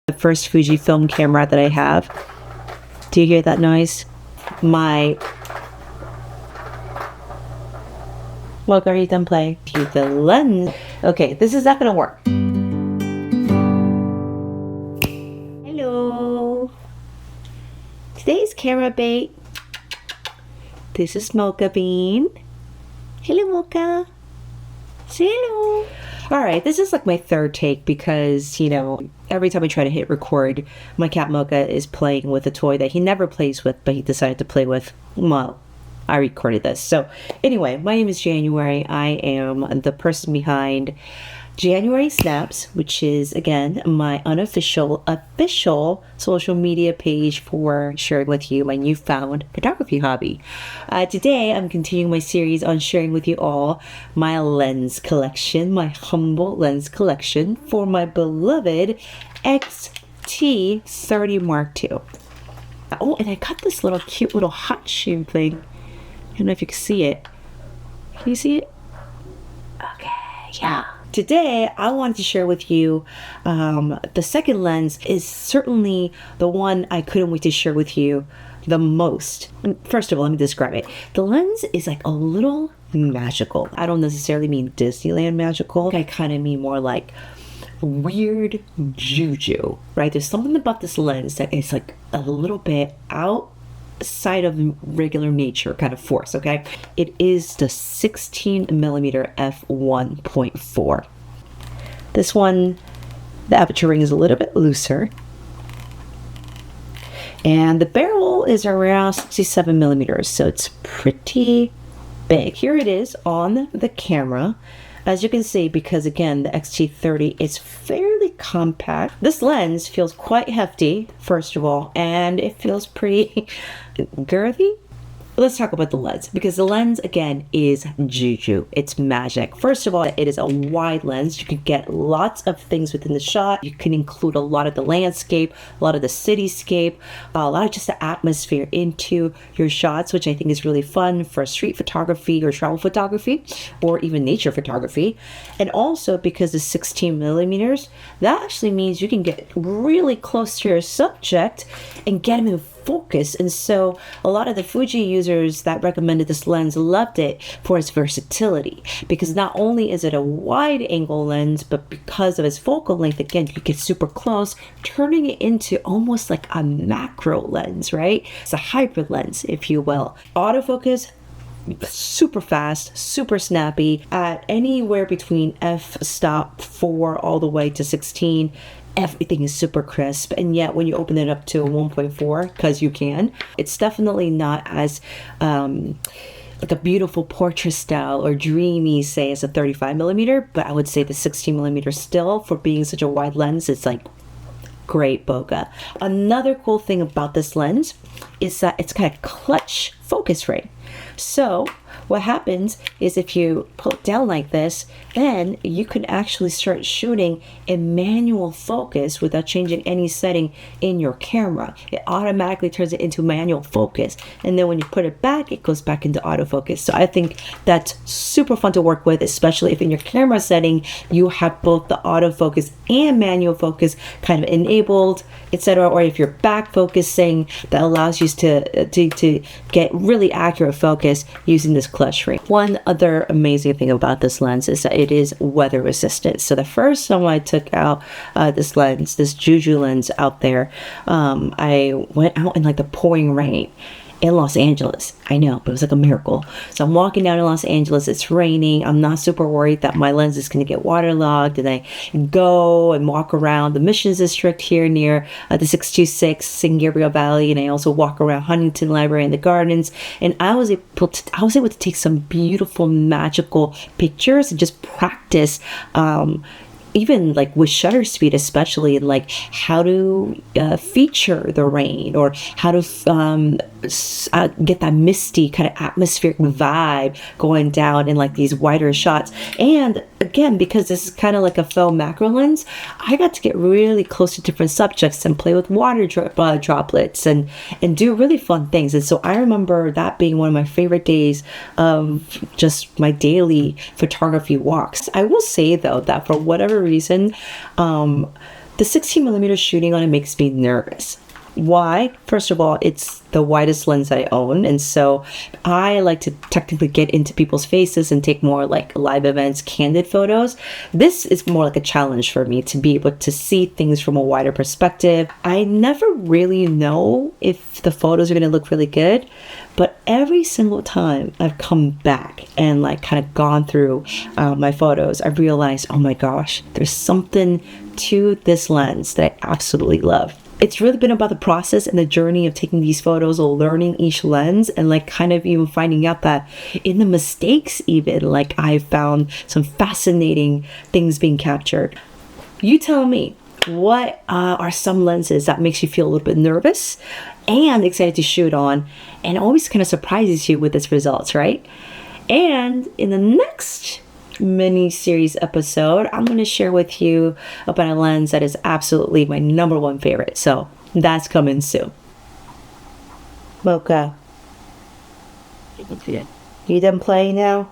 The first Fujifilm camera that I have. Do you hear that noise? Well, are you done playing? Use the lens. Okay, this is not gonna work. Hello. Today's camera bait. This is Mocha Bean. Hello, Mocha. Say hello. All right, this is like my third take because, you know, every time I try to hit record, my cat Mocha is playing with a toy that he never plays with, but he decided to play with. Well, I recorded this. So anyway, my name is January. I am the person behind JanuarySnaps, which is, again, my official social media page for sharing with you my newfound photography hobby. Today, I'm continuing my series on sharing with you all my lens collection, my humble lens collection for my beloved X-T30 Mark II. Oh, and I got this little cute little hot shoe thing. I don't know if you can see it. Can you see it? Okay, yeah. Today, I wanted to share with you the second lens is certainly the one I couldn't wait to share with you the most. First of all, let me describe it. The lens is like a little magical. I don't necessarily mean Disneyland magical. I kind of mean more like weird juju, right? There's something about this lens that is like a little bit outside of regular nature kind of force, okay? It is the 16mm f1.4. This one, the aperture ring is a little bit looser. And the barrel is around 67mm, so it's pretty big. Here it is on the camera. As you can see, because again, the X-T30 is fairly compact. This lens feels quite hefty, first of all, and it feels pretty girthy. Let's talk about the lens, because the lens, again, is juju. It's magic. First of all, it is a wide lens. You can get lots of things within the shot. You can include a lot of the landscape, a lot of the cityscape, a lot of just the atmosphere into your shots, which I think is really fun for street photography or travel photography, or even nature photography. And also, because it's 16mm, that actually means you can get really close to your subject and get them in focus. And so a lot of the Fuji users that recommended this lens loved it for its versatility, because not only is it a wide angle lens, but because of its focal length, again, you get super close, turning it into almost like a macro lens, right? It's a hybrid lens, if you will. Autofocus, super fast, super snappy at anywhere between f-stop 4 all the way to 16. Everything is super crisp, and yet when you open it up to a 1.4, because you can, it's definitely not as like a beautiful portrait style or dreamy, say, as a 35mm, but I would say the 16mm still, for being such a wide lens, it's like great bokeh. Another cool thing about this lens is that it's got a clutch focus ring. So what happens is if you pull it down like this, then you can actually start shooting in manual focus without changing any setting in your camera. It automatically turns it into manual focus. And then when you put it back, it goes back into autofocus. So I think that's super fun to work with, especially if in your camera setting, you have both the autofocus and manual focus kind of enabled, etc. Or if you're back focusing, that allows you to get really accurate focus using this clutch ring. One other amazing thing about this lens is that it is weather resistant. So the first time I took out this lens, this juju lens out there, I went out in like the pouring rain in Los Angeles. I know, but it was like a miracle. So I'm walking down in Los Angeles, it's raining. I'm not super worried that my lens is going to get waterlogged, and I go and walk around the Missions District here near the 626 San Gabriel Valley, and I also walk around Huntington Library and the gardens, and I was able to take some beautiful magical pictures and just practice even like with shutter speed, especially like how to feature the rain, or how to get that misty kind of atmospheric vibe going down in like these wider shots. And again, because this is kind of like a faux macro lens, I got to get really close to different subjects and play with water droplets and do really fun things. And so I remember that being one of my favorite days of just my daily photography walks. I will say though that for whatever reason, The 16mm shooting on it makes me nervous. Why? First of all, it's the widest lens I own, and so I like to technically get into people's faces and take more like live events, candid photos. This is more like a challenge for me to be able to see things from a wider perspective. I never really know if the photos are going to look really good, but every single time I've come back and like kind of gone through my photos, I've realized, oh my gosh, there's something to this lens that I absolutely love. It's really been about the process and the journey of taking these photos, learning each lens, and like kind of even finding out that in the mistakes even, like I found some fascinating things being captured. You tell me, what are some lenses that makes you feel a little bit nervous and excited to shoot on, and always kind of surprises you with its results, right? And in the next mini series episode, I'm going to share with you about a lens that is absolutely my #1 favorite. So that's coming soon. Mocha, you done playing now?